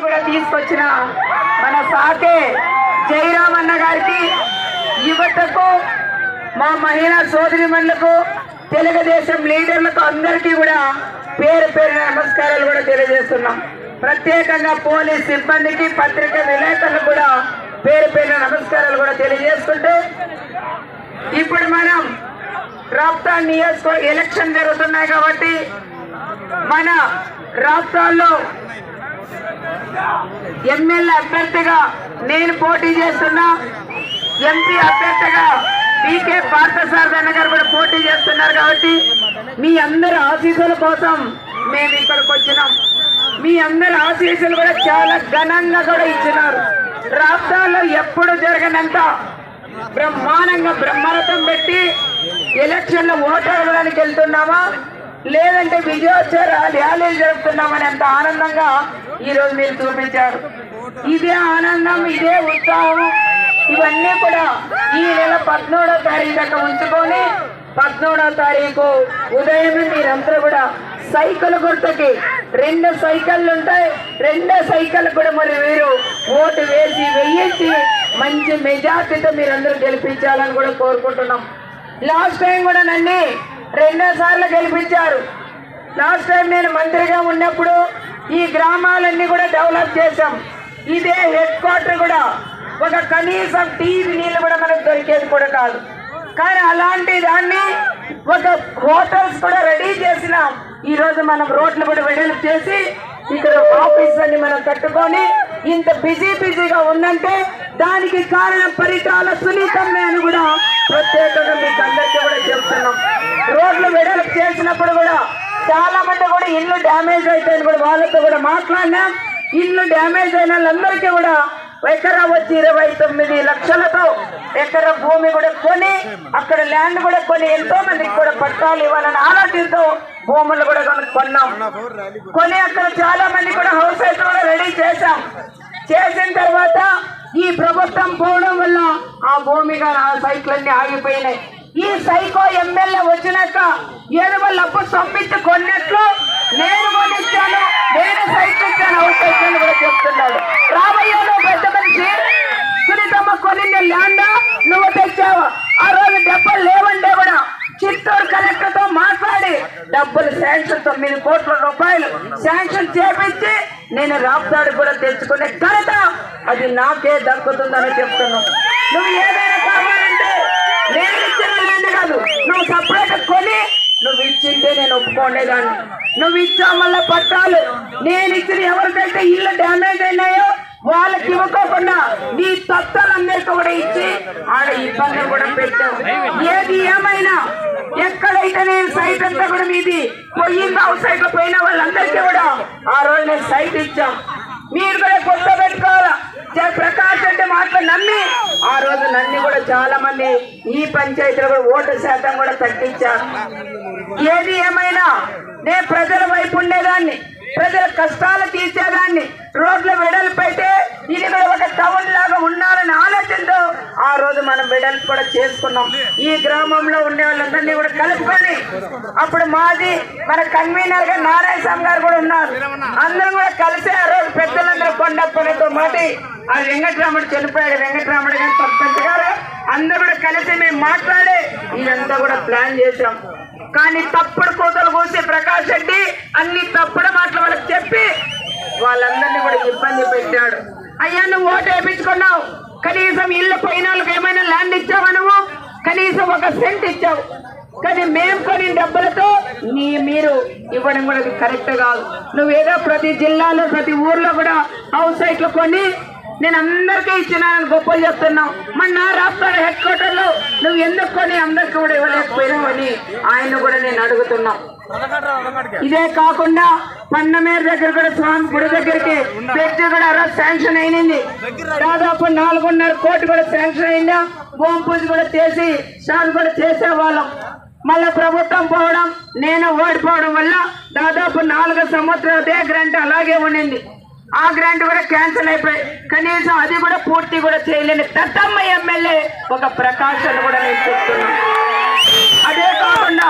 కూడా తీసుకొచ్చిన మన సాకే జయరామన్న గారికి, యువతకు, మా మహిళా సోదరిమణులకు, తెలుగుదేశం లీడర్లకు అందరికీ కూడా పేరు పేరు నమస్కారాలు కూడా తెలియజేస్తున్నాం. ప్రత్యేకంగా పోలీస్ సిబ్బందికి, పత్రికా విలేకరులకు కూడా పేరు పేరు నమస్కారాలు కూడా తెలియజేసుకుంటూ, ఇప్పుడు మనం రాప్తాడ్ నియోజకవర్గ ఎలక్షన్ జరుగుతున్నాయి కాబట్టి మన రాప్తాడ్లో ఎమ్మెల్యే అభ్యర్థిగా నేను పోటీ చేస్తున్నా, ఎంపీ అభ్యర్థిగా పీకే పార్థసారథి గారు కూడా పోటీ చేస్తున్నారు. కాబట్టి మీ అందరి ఆశీస్సుల కోసం మేము ఇక్కడికి వచ్చినాం. మీ అందరి ఆశీస్సులు కూడా చాలా ఘనంగా కూడా ఇచ్చినారు. రాష్ట్రాల్లో ఎప్పుడు జరగనంత బ్రహ్మాండంగా బ్రహ్మరథం పెట్టి ఎలక్షన్లో ఓటర్లడానికి వెళ్తున్నామా, లేదంటే విజయోత్సవ ర్యాలీలు జరుపుతున్నామని ఎంత ఆనందంగా ఈరోజు మీరు చూపించారు. ఇదే ఆనందం, ఇదే ఉత్సాహం, ఇవన్నీ కూడా ఈ నెల 17వ తారీఖు దాకా ఉంచుకొని 17వ తారీఖు ఉదయమే మీరందరూ కూడా సైకిల్ గుర్తుకి 2 సైకిళ్ళు ఉంటాయి. 2 సైకిల్ కూడా మరి మీరు ఓటు వేయించి మంచి మెజార్టీతో మీరందరూ గెలిపించాలని కూడా కోరుకుంటున్నాం. లాస్ట్ టైం కూడా నన్ను 2 సార్లు గెలిపించారు. లాస్ట్ టైం నేను మంత్రిగా ఉన్నప్పుడు ఈ గ్రామాలన్నీ కూడా డెవలప్ చేశాం. ఇదే హెడ్ క్వార్టర్ కూడా ఒక కనీసం టీవీ నీళ్ళు కూడా మనకు దొరికేది కూడా కాదు. కానీ అలాంటి దాన్ని ఒక హోటల్స్ కూడా రెడీ చేసినాం. ఈరోజు మనం రోడ్లు కూడా వెడల్పు చేసి ఇక్కడ ఆఫీస్ అన్ని మనం కట్టుకొని ఇంత బిజీగా ఉందంటే దానికి కారణం పరిటాల సునీతమ్మే అని కూడా ప్రత్యేకంగా మీకు అందరికీ కూడా చెప్తున్నాం. రోడ్లు వెడల్పు చేసినప్పుడు కూడా చాలా మంది కూడా ఇల్లు డ్యామేజ్ అవుతాయని కూడా వాళ్ళతో కూడా మాట్లాడినాం. ఇల్లు డ్యామేజ్ అయిన వాళ్ళందరికీ కూడా ఎకరా వచ్చి 29 లక్షలతో ఎకరా భూమి కూడా కొని, అక్కడ ల్యాండ్ కూడా కొని ఎంతో మందికి కూడా పట్టాలు ఇవ్వాలని ఆలోచనతో భూములు కూడా కొన్నాం. కొని అక్కడ చాలా మంది కూడా హౌస్ అయితే కూడా రెడీ చేశాం. చేసిన తర్వాత ఈ ప్రభుత్వం పోవడం వల్ల ఆ భూమిగా ఆ సైట్లన్నీ ఆగిపోయినాయి. ఈ సైకో ఎమ్మెల్యే వచ్చినాక ఏదో వాళ్ళు అప్పు సొమ్మిచ్చి కొన్నట్లు నేను కొనిచ్చాను, నేను సైట్ ఇచ్చాను, హౌస్ సైట్లను కూడా చెప్తున్నాడు. రాబోయే పెద్ద మనిషి సునీతమ్మ కొనింది ల్యాండ్ నువ్వు తెచ్చావు. ఆ రోజు డబ్బులు లేవంటే కూడా చిత్తూరు కలెక్టర్ తో మాట్లాడి డబ్బులు శాంక్షన్ 9 కోట్ల రూపాయలు శాంక్షన్ చేపించి నేను రాప్తాడు కూడా తెచ్చుకునే ఘనత అది నాకే దక్కుతుందని చెప్తున్నావు. నువ్వు ఏదైనా కావాలంటే నేను ఇచ్చిన ల్యాండ్ కాదు, నువ్వు సపరేట్ కొని నువ్వు ఇచ్చింటే నేను ఒప్పుకోండేదాన్ని. నువ్వు ఇచ్చా మళ్ళీ పట్టాలు నేను ఇచ్చిన ఎవరికైతే ఇల్లు డ్యామేజ్ అయినాయో వాళ్ళకి ఇవ్వకోకుండా నీ తత్వాలందరికీ కూడా ఇచ్చి ఆడ ఇబ్బందులు కూడా పెట్టావు. ఏది ఏమైనా ఎక్కడైతే నేను సైట్ అంతా కూడా మీది పోయింది, హౌస్ సైట్ లో పోయిన వాళ్ళందరికీ కూడా ఆ రోజు నేను సైట్ ఇచ్చాం. మీరు కూడా కొత్త పెట్టుకోవాలా. ప్రకాష్ అంటే మాటలు నమ్మి ఆ రోజు నన్ను కూడా చాలా మంది ఈ పంచాయతీలో కూడా ఓటు శాతం కూడా తగ్గించారు. ఏది ఏమైనా నేను ప్రజల వైపు ఉండేదాన్ని, ప్రజల కష్టాలు తీర్చేదాన్ని. రోడ్ల వెడల్పు అయితే ఇది కూడా ఒక టౌన్ లాగా ఉండాలని ఆలోచనతో ఆ రోజు మనం వెడల్పు కూడా చేసుకున్నాం. ఈ గ్రామంలో ఉండే వాళ్ళందరినీ కూడా కలుపుకొని అప్పుడు మాది మన కన్వీనర్ గా నారాయణ స్వామి గారు కూడా ఉన్నారు. అందరం కూడా కలిసి ఆ రోజు పెద్దలందరూ కొండప్పనితో మాటి ఆ వెంకటరాముడు చనిపోయాడు, వెంకటరాముడు గారు సర్పంచ్ గారు అందరూ కూడా కలిసి మేము మాట్లాడి ఇదంతా కూడా ప్లాన్ చేశాం. కానీ తప్పుడు కోతలు కోసి ప్రకాష్ రెడ్డి అన్ని తప్పుడు మాటలు వాళ్ళకి చెప్పి వాళ్ళందరినీ కూడా ఇబ్బంది పెట్టాడు. అయ్యా నువ్వు ఓటు వేయించుకున్నావు, కనీసం ఇల్లు పోయిన వాళ్ళకి ఏమైనా ల్యాండ్ ఇచ్చావా? నువ్వు కనీసం 1 సెంట్ ఇచ్చావు. కానీ మేము కొని డబ్బులతో మీరు ఇవ్వడం కూడా కరెక్ట్ కాదు. నువ్వేదో ప్రతి జిల్లాలో ప్రతి ఊర్లో కూడా హౌస్ సైట్లు కొని నేను అందరికీ ఇచ్చినానని గొప్పలు చెప్తున్నావు. మరి నా రాష్ట్రాల హెడ్ క్వార్టర్ లో నువ్వు ఎందుకు కొని అందరికి కూడా ఇవ్వలేకపోయినావని ఆయన కూడా నేను అడుగుతున్నా. ఇదే కాకుండా పండమేరు దగ్గర కూడా స్వామి గుడి దగ్గరికి పెట్టి కూడా అలా శాంక్షన్ అయినది. దాదాపు 4.5 కోట్లు కూడా శాంక్షన్ అయిందా. భూమి పూజ కూడా చేసి స్టార్ట్ కూడా చేసేవాళ్ళం. మళ్ళా ప్రభుత్వం పోవడం, నేను ఓడిపోవడం వల్ల దాదాపు 4 సంవత్సరాలు అదే గ్రాంట్ అలాగే ఉండింది. ఆ గ్రాంట్ కూడా క్యాన్సిల్ అయిపోయి కనీసం అది కూడా పూర్తి కూడా చేయలేని దత్తమ్మ ఎమ్మెల్యే ఒక ప్రకాశం కూడా నేను చెప్తున్నాను. అదే కాకుండా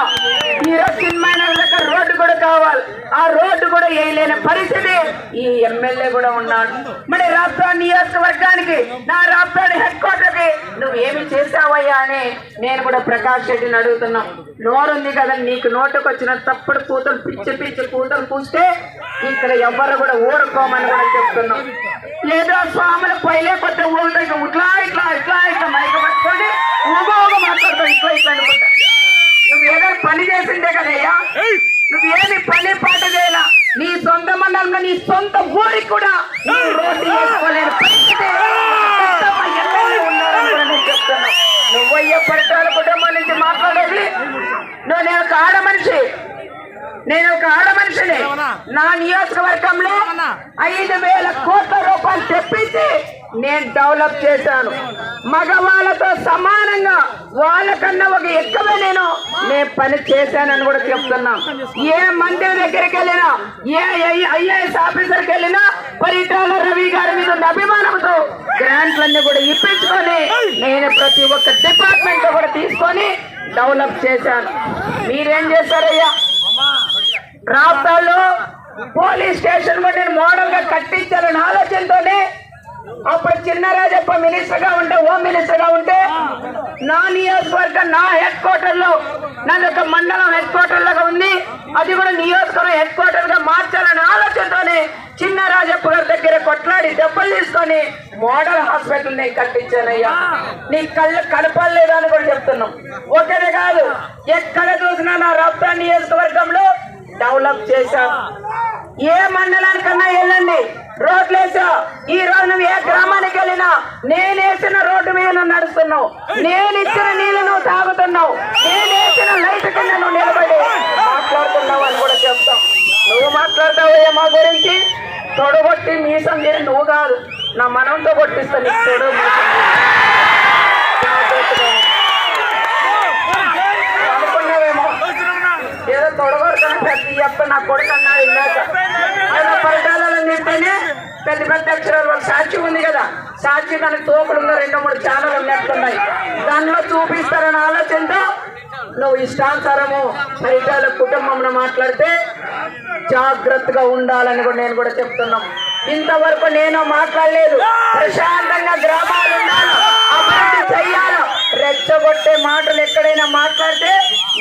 ఈరోజు చిన్మైన రోడ్డు కూడా కావాలి, ఆ రోడ్డు కూడా వేయలేని పరిస్థితి ఈ ఎమ్మెల్యే కూడా ఉన్నాడు. మరి రాప్తాడు నియోజకవర్గానికి, నా రాప్తాడు హెడ్ క్వార్టర్కి నువ్వేమి చేసావయ్యా అని నేను కూడా ప్రకాష్ రెడ్డిని అడుగుతున్నాం. నోరుంది కదా నీకు, నోటుకు వచ్చిన తప్పుడు కూతురు పిచ్చి పిచ్చి కూతురు పూస్తే ఇక్కడ ఎవరు కూడా ఊరుకోమని కూడా చెప్తున్నాం. ఏదో స్వాములు పైలే కొత్త ఊళ్ళో ఇట్లా ఇట్లా ఇట్లా ఇట్లా మైక పట్టుకొని ఊగో మాట్లాడతావు, ఇట్లా ఇట్లా అనుకుంటా. నువ్వు ఏదైనా పని చేసిందే కదయ్యా, నువ్వేమి పని పాట చేయాల. నీ సొంత మండలంలో నీ సొంత ఊరికి కూడా రోడ్డు వేసుకోలేని పరిస్థితి ఉన్నారని చెప్తున్నా. నువ్వయ్యే పరిసరాల కుటుంబం నుంచి మాట్లాడేది. నేను ఒక ఆడ మనిషి, నేను ఒక ఆడ మనిషిని. నా నియోజకవర్గంలో 5,000 కోట్ల రూపాయలు తెప్పించి నేను డెవలప్ చేశాను. మగవాళ్ళతో సమానంగా వాళ్ళకన్నా ఒక ఎక్కువ నేను పని చేశానని కూడా చెప్తున్నాం. ఏ మంత్రి దగ్గరికి వెళ్ళినా, ఏ ఐఏఎస్ ఆఫీసర్కి వెళ్ళినా పరిటాల రవి గారి మీద ఉన్న అభిమానంతో గ్రాంట్లన్నీ కూడా ఇప్పించుకొని నేను ప్రతి ఒక్క డిపార్ట్మెంట్ కూడా తీసుకొని డెవలప్ చేశాను. మీరేం చేశారయ్యా? రాప్తాడులో పోలీస్ స్టేషన్ కూడా నేను మోడల్ గా కట్టించాలని ఆలోచనతోనే అప్పుడు చిన్నరాజప్ప మినిస్టర్ గా ఉంటే, హోమ్ మినిస్టర్ గా ఉంటే నా నియోజకవర్గం నా హెడ్ క్వార్టర్ లో, నన్ను ఒక మండలం హెడ్ క్వార్టర్ లాగా ఉంది, అది కూడా నియోజకవర్గం హెడ్ క్వార్టర్ గా మార్చాలనే ఆలోచనతోనే చిన్నరాజప్ప గారి దగ్గర కొట్లాడి దెబ్బలు తీసుకొని మోడల్ హాస్పిటల్ ని కట్టించానయ్యా. నీ కళ్ళు కనపడలేదా అని కూడా చెప్తున్నాం. ఒకటే కాదు, ఎక్కడ చూసినా నా రాప్తాడు నియోజకవర్గంలో డెవలప్ చేశాం. ఏ మండలానికన్నా వెళ్ళండి, రోడ్లు వేసా. ఈ రోజు నువ్వు ఏ గ్రామానికి వెళ్ళినా నేను వేసిన రోడ్డు మీద నువ్వు నడుస్తున్నావు, నేను ఇచ్చిన నీళ్ళు నువ్వు తాగుతున్నావు, నేను వేసిన లైట్ కింద నువ్వు నిలబడి మాట్లాడుతున్నావు అని కూడా చెప్తాం. నువ్వు మాట్లాడతావయ్యా మా గురించి? తొడగొట్టి మీసం చేసి నువ్వు కాదు, నా మనంతో కొట్టిస్తా నీకు తొడు అనుకున్నావేమో. ఏదో తొడగొడతాను పెద్ద నా కొడుకు అన్నాడు ఇందాక. పరిటాలలో తింటేనే పెద్ద పెద్ద అక్షరాలు వాళ్ళ సాక్షి ఉంది కదా, సాక్షి దానికి తోపులు 2-3 ఛానల్ ఉన్నట్టున్నాయి, దానిలో చూపిస్తారని ఆలోచనతో నువ్వు ఇష్టానుసారము పరిటాల కుటుంబంలో మాట్లాడితే జాగ్రత్తగా ఉండాలని కూడా నేను కూడా చెప్తున్నాం. ఇంతవరకు నేను మాట్లాడలేదు. ప్రశాంతంగా గ్రామాలు ఉండాలి, అభివృద్ధి చెయ్యాలి. రెచ్చగొట్టే మాటలు ఎక్కడైనా మాట్లాడితే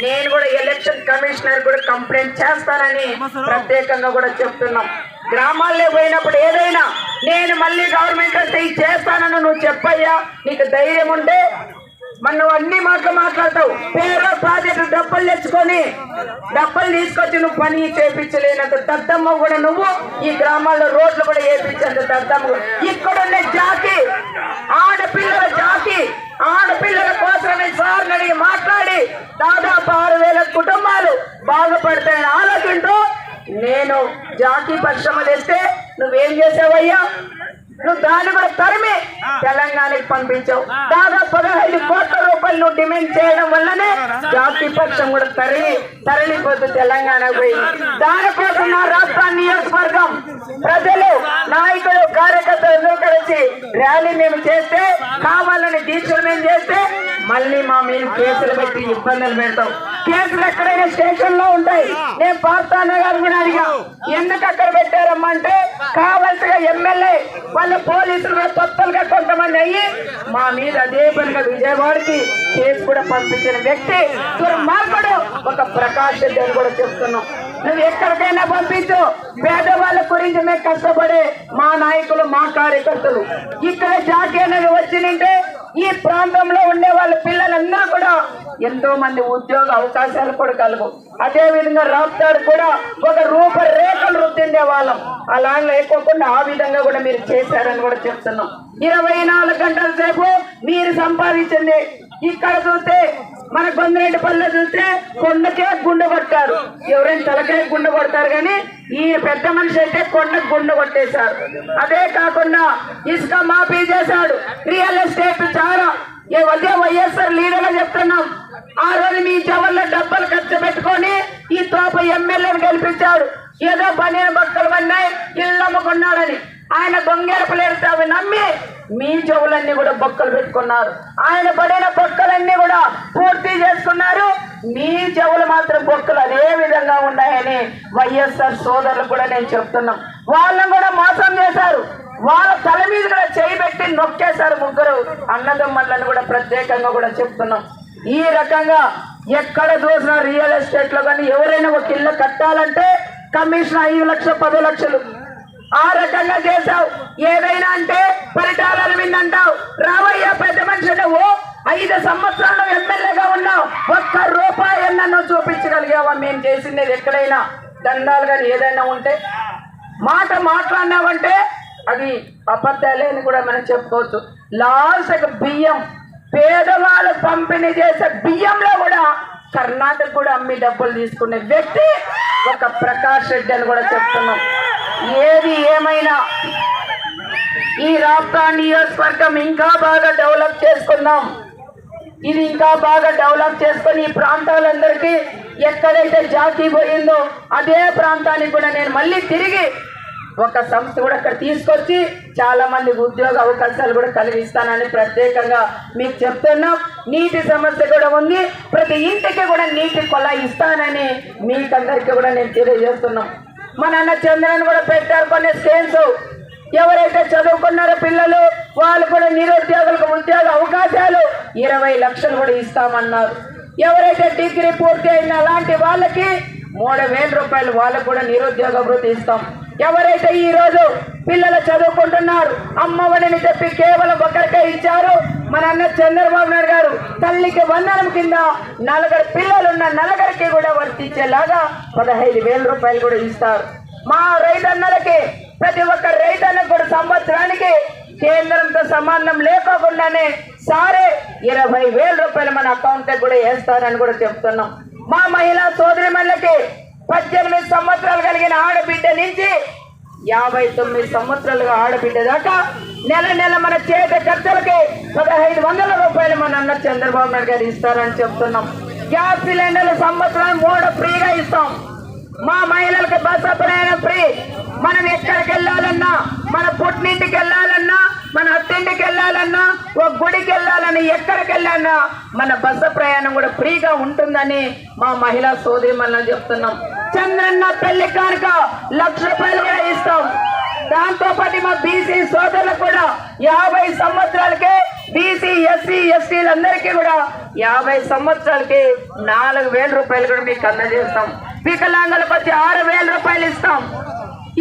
నేను కూడా ఎలక్షన్ కమిషనర్ కూడా కంప్లైంట్ చేస్తానని ప్రత్యేకంగా కూడా చెప్తున్నాం. గ్రామాల్లో పోయినప్పుడు ఏదైనా నేను మళ్ళీ గవర్నమెంట్ వస్తే ఇది చేస్తానని నువ్వు చెప్పయ్యా, నీకు ధైర్యం ఉంటే మనం అన్ని మాటలు మాట్లాడతావు. పేరు ప్రాజెక్టు డబ్బులు తెచ్చుకొని డబ్బులు తీసుకొచ్చి నువ్వు పని చేయించలేనంత దద్దమ్మ కూడా నువ్వు. ఈ గ్రామాల్లో రోడ్లు కూడా వేయించేంత దద్దమ్మ. ఇక్కడున్న జాతి ఆడపిల్లల జాతి, ఆడపిల్లల కోసమే సార్ అడిగి మాట్లాడి దాదాపు 6,000 కుటుంబాలు బాగుపడతాయని ఆలోచింటూ నేను జాతి పరిశ్రమలు వేస్తే నువ్వేం చేసావయ్యా? నువ్వు దాన్ని కూడా తరిమి తెలంగాణకి పంపించావు. దాదాపు 15 కోట్ల రూపాయలు నువ్వు డిమాండ్ చేయడం వల్లనే జాతి పక్షం కూడా తరలిపోతూ తెలంగాణకు పోయింది. దానికోసం నా రాష్ట్ర నియోజకవర్గం ప్రజలు, నాయకులు, కార్యకర్తలు కలిసి ర్యాలీ మేము చేస్తే, కావాలని దీక్షలు మేము చేస్తే మళ్ళీ మా మీద కేసులు పెట్టి ఇబ్బందులు పెడతాం. కేసులు ఎక్కడైనా స్టేషన్ లో ఉంటాయి. నేను పార్థాన్న గారు కూడా అడిగా, ఎందుకు అక్కడ పెట్టారమ్మా అంటే కావాల్సిగా ఎమ్మెల్యే వాళ్ళు పోలీసులు కొత్తలుగా కొంతమంది అయ్యి మా మీద అదే పనిగా విజయవాడకి కేసు కూడా పంపించిన వ్యక్తి దుర్మార్గుడు ఒక ప్రకాష్ రెడ్డి అని కూడా చెప్తున్నాం. నువ్వు ఎక్కడికైనా పంపించు, పేదవాళ్ళ గురించి మేము కష్టపడే మా నాయకులు, మా కార్యకర్తలు ఇక్కడ జాతి అనేది వచ్చిందంటే ఈ ప్రాంతంలో ఉండే వాళ్ళ పిల్లలందరూ కూడా ఎంతో మంది ఉద్యోగ అవకాశాలు కూడా కలుగు. అదే విధంగా రాప్తాడు కూడా ఒక రూపరేఖలు రుద్దిండే వాళ్ళం, అలా లేకోకుండా ఆ విధంగా కూడా మీరు చేశారని కూడా చెప్తున్నాం. 24 గంటల సేపు మీరు సంపాదించింది. ఇక్కడ చూస్తే మన కొందరెడ్డిపల్లిలో చూస్తే కొండకే గుండె కొట్టారు. ఎవరైనా తలకాయ గుండె కొడతారు కానీ ఈ పెద్ద మనిషి అయితే కొండకు గుండె కొట్టేశారు. అదే కాకుండా ఇసుక మాఫీ చేశాడు, రియల్ ఎస్టేట్ చాలా. అదే వైఎస్ఆర్ లీడర్గా చెప్తున్నాం. ఆ రోజు మీ చెవుల్లో డబ్బులు ఖర్చు పెట్టుకొని ఈ తోప ఎమ్మెల్యేని గెలిపించాడు. ఏదో పని భక్తులు పడినాయి, ఇల్లు అమ్ముకున్నాడని ఆయన దొంగేరపలేరు అవి నమ్మి మీ చెవులన్నీ కూడా బొక్కలు పెట్టుకున్నారు. ఆయన పడిన బొక్కలన్నీ కూడా పూర్తి చేసుకున్నారు. మీ చెవులు మాత్రం బొక్కలు అదే విధంగా ఉన్నాయని వైఎస్ఆర్ సోదరులు కూడా నేను చెప్తున్నాం. వాళ్ళని కూడా మోసం చేశారు. వాళ్ళ తల మీద కూడా చేయి పెట్టి నొక్కేశారు ముగ్గురు అన్నదమ్ములను కూడా ప్రత్యేకంగా కూడా చెప్తున్నాం. ఈ రకంగా ఎక్కడ చూసినా రియల్ ఎస్టేట్ లో కానీ ఎవరైనా ఒక ఇల్లు కట్టాలంటే కమిషన్ 5 లక్షలు 10 లక్షలు ఆ రకంగా చేశావు. ఏదైనా అంటే పరిటాలను విన్నంటావు. రావయ్యా పెద్ద మనిషి, నువ్వు 5 సంవత్సరాలు ఎమ్మెల్యేగా ఉన్నావు, ₹1 నన్ను చూపించగలిగావా? మేము చేసింది ఎక్కడైనా దండాలు కానీ ఏదైనా ఉంటే మాట మాట్లాడినావంటే అది అబద్ధాలే అని కూడా మనం చెప్పుకోవచ్చు. లాస్ట్ బియ్యం పేదవాళ్ళు పంపిణీ చేసే బియ్యంలో కూడా కర్ణాటక కూడా అమ్మి డబ్బులు తీసుకునే వ్యక్తి ఒక ప్రకాష్ రెడ్డి అని కూడా చెప్తున్నాం. ఏది ఏమైనా ఈ రాష్ట్ర నియోజకవర్గం ఇంకా బాగా డెవలప్ చేసుకుందాం. ఇది ఇంకా బాగా డెవలప్ చేసుకొని ఈ ప్రాంతాలందరికీ ఎక్కడైతే జాతి పోయిందో అదే ప్రాంతానికి కూడా నేను మళ్ళీ తిరిగి ఒక సంస్థ కూడా అక్కడ తీసుకొచ్చి చాలా మందికి ఉద్యోగ అవకాశాలు కూడా కలిగిస్తానని ప్రత్యేకంగా మీకు చెప్తున్నాం. నీటి సమస్య కూడా ఉంది. ప్రతి ఇంటికి కూడా నీటి కొల ఇస్తానని మీకందరికీ కూడా నేను తెలియజేస్తున్నాం. మా నాన్న చంద్రన్ కూడా పెట్టారు కొన్ని స్కీమ్స్. ఎవరైతే చదువుకున్నారో పిల్లలు వాళ్ళు కూడా నిరుద్యోగులకు ఉద్యోగ అవకాశాలు 20 లక్షలు కూడా ఇస్తామన్నారు. ఎవరైతే డిగ్రీ పూర్తి అయిన అలాంటి వాళ్ళకి 3,000 రూపాయలు వాళ్ళకు కూడా నిరుద్యోగ వృత్తి ఇస్తాం. ఎవరైతే ఈ రోజు పిల్లలు చదువుకుంటున్నారు అమ్మఒడిని చెప్పి కేవలం ఒకరికే ఇచ్చారు. మన అన్న చంద్రబాబు నాయుడు గారు తల్లికి వందనం కింద 4 పిల్లలున్న 4కి కూడా వర్తించేలాగా 15,000 రూపాయలు కూడా ఇస్తారు. మా రైతన్నలకి ప్రతి ఒక్క రైతన్నకు కూడా సంవత్సరానికి కేంద్రంతో సంబంధం లేకోకుండానే సారే 20,000 రూపాయలు మన అకౌంట్ కూడా వేస్తారని కూడా చెప్తున్నాం. మా మహిళా సోదరిమణులకి 18 సంవత్సరాలు కలిగిన ఆడబిడ్డ నుంచి 59 సంవత్సరాలుగా ఆడబిడ్డ దాకా నెల నెల మన చేతి ఖర్చులకి 1,500 రూపాయలు మన అన్న చంద్రబాబు నాయుడు గారు ఇస్తారని చెప్తున్నాం. గ్యాస్ సిలిండర్లు సంవత్సరం 3 ఫ్రీగా ఇస్తాం. మా మహిళలకు బస్సు ప్రయాణం ఫ్రీ. మనం ఎక్కడికి వెళ్ళాలన్నా, మన పుట్టింటికి వెళ్ళాలన్నా, మన అత్తింటికి వెళ్ళాలన్నా, ఒక గుడికి వెళ్ళాలని ఎక్కడికి వెళ్ళాలన్నా మన బస్సు ప్రయాణం కూడా ఫ్రీగా ఉంటుందని మా మహిళా సోదరిమణులను చెప్తున్నాం. చంద్రన్న పెళ్లి కానుక 1,00,000 రూపాయలు కూడా ఇస్తాం. దాంతో పాటు మా బీసీ సోదరులకు కూడా 50 సంవత్సరాలకే బీసీ ఎస్సీ ఎస్టీలందరికీ కూడా 50 సంవత్సరాలకి 4,000 రూపాయలు కూడా మీకు అందజేస్తాం. వికలాంగులకు వచ్చి 6,000 రూపాయలు ఇస్తాం.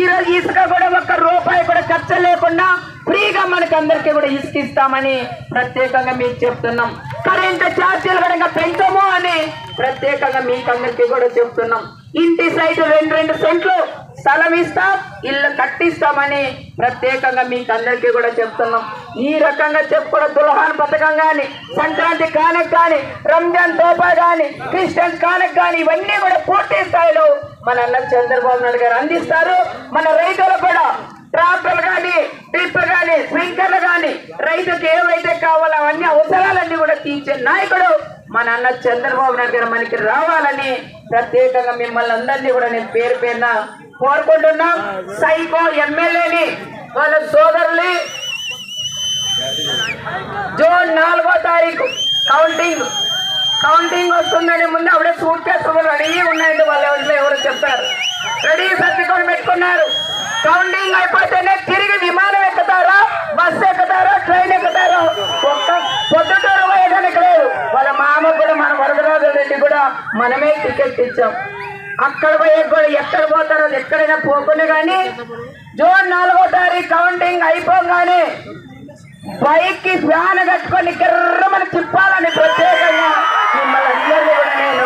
ఈరోజు ఇసుక కూడా ₹1 కూడా ఖర్చు లేకుండా ఫ్రీగా మనకి అందరికీ కూడా ఇసుక ఇస్తామని ప్రత్యేకంగా మీకు చెప్తున్నాం. కరెంటు ఛార్జీలు కూడా ఇంకా పెంచము అని ప్రత్యేకంగా మీకు అందరికీ కూడా చెప్తున్నాం. ఇంటి సైజు 2 సెంట్లు స్థలం ఇస్తాం, ఇల్లు కట్టిస్తామని ప్రత్యేకంగా మీకు అందరికీ కూడా చెప్తున్నాం. ఈ రకంగా చెప్పుకోవడం దుల్హాన్ పథకం కానీ, సంక్రాంతి కానుక కానీ, రంజాన్ తోఫా కానీ, క్రిస్టియన్స్ కానుక కానీ ఇవన్నీ కూడా పూర్తి స్థాయిలో మన అన్న చంద్రబాబు నాయుడు గారు అందిస్తారు. మన రైతులు కూడా ట్రాక్టర్లు కానీ, డ్రిప్పులు కానీ, స్ప్రింక్లర్లు కానీ రైతుకి ఏవైతే కావాలో అవన్నీ అవసరాలన్నీ కూడా తీర్చే నాయకుడు మన అన్న చంద్రబాబు నాయుడు గారు మనకి రావాలని ప్రత్యేకంగా మిమ్మల్ని అందరినీ కూడా నేను పేరు పేరున కోరుకుంటున్నాం. సైకో ఎమ్మెల్యేని వాళ్ళ సోదరులు జూన్ 4వ తారీఖు కౌంటింగ్ వస్తుందని ముందు అప్పుడే సూట్ కేసులు రెడీ ఉన్నాయండి. వాళ్ళు ఎవరు చెప్పారు, రెడీ సర్టిఫికేట్ పెట్టుకున్నారు. కౌంటింగ్ అయిపోతేనే తిరిగి విమానం ఎక్కుతారా, బస్సు ఎక్కుతారా, ట్రైన్ ఎక్కుతారో ఒక్క పొద్దుటూరు పోయడానికి లేదు. వాళ్ళ మామ కూడా మన వరదరాజు రెడ్డి కూడా మనమే టికెట్ ఇచ్చాం. అక్కడ పోయే కూడా ఎక్కడ పోతారో ఎక్కడైనా పోకుండా కానీ జూన్ 4వ తారీఖు కౌంటింగ్ అయిపోగానే బైక్ కి ఫ్యాన్ కట్టుకొని గిర్రమని తిప్పాలని ప్రత్యేకంగా మిమ్మల్ని అందరినీ కూడా నేను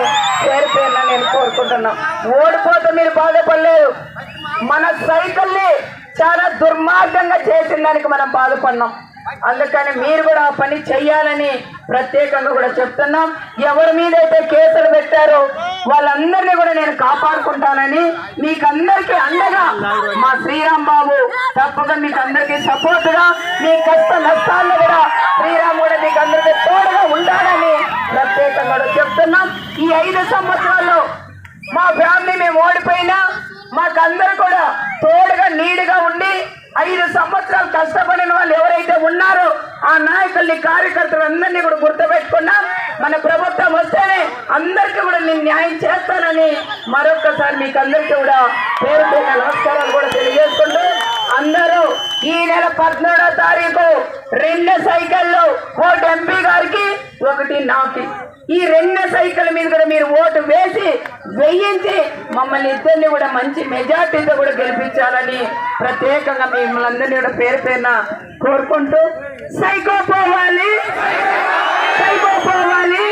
పేరున నేను కోరుకుంటున్నా. ఓడిపోతే మీరు బాధపడలేదు. మన సైకిల్ని చాలా దుర్మార్గంగా చేసిన దానికి మనం బాధపడినాం. అందుకని మీరు కూడా ఆ పని చెయ్యాలని ప్రత్యేకంగా కూడా చెప్తున్నాం. ఎవరి మీద అయితే కేసులు పెట్టారో వాళ్ళందరినీ కూడా నేను కాపాడుకుంటానని మీకందరికీ అండగా మా శ్రీరామ్ బాబు తప్పగా మీకు అందరికీ సపోర్ట్ గా మీ కష్ట నష్టాల్లో కూడా శ్రీరామ్ కూడా మీకు అందరికీ తోడుగా ఉండాలని ప్రత్యేకంగా కూడా చెప్తున్నాం. ఈ 5 సంవత్సరాల్లో మా ఫ్యామిలీ మేము ఓడిపోయినా మాకందరూ కూడా తోడుగా నీడుగా ఉండి 5 సంవత్సరాలు కష్టపడిన వాళ్ళు ఎవరైతే ఉన్నారో ఆ నాయకుల్ని కార్యకర్తలు అందరినీ కూడా గుర్తుపెట్టుకున్నాం. మన ప్రభుత్వం వస్తేనే అందరికీ కూడా నేను న్యాయం చేస్తానని మరొక్కసారి మీకు అందరికీ కూడా పేరు పేరు నమస్కారాలు కూడా తెలియజేసుకుంటూ అందరూ ఈ నెల 17వ తారీఖు 2 సైకిళ్ళు, ఒకటి ఎంపీ గారికి, ఒకటి నాకి. ఈ 2 సైకిల్ మీద కూడా మీరు ఓటు వేయించి మమ్మల్ని ఇద్దరిని కూడా మంచి మెజార్టీతో కూడా గెలిపించాలని ప్రత్యేకంగా మిమ్మల్ని అందరినీ కూడా పేరు పేరున కోరుకుంటూ సైకో పోవాలి, సైకో పోవాలి.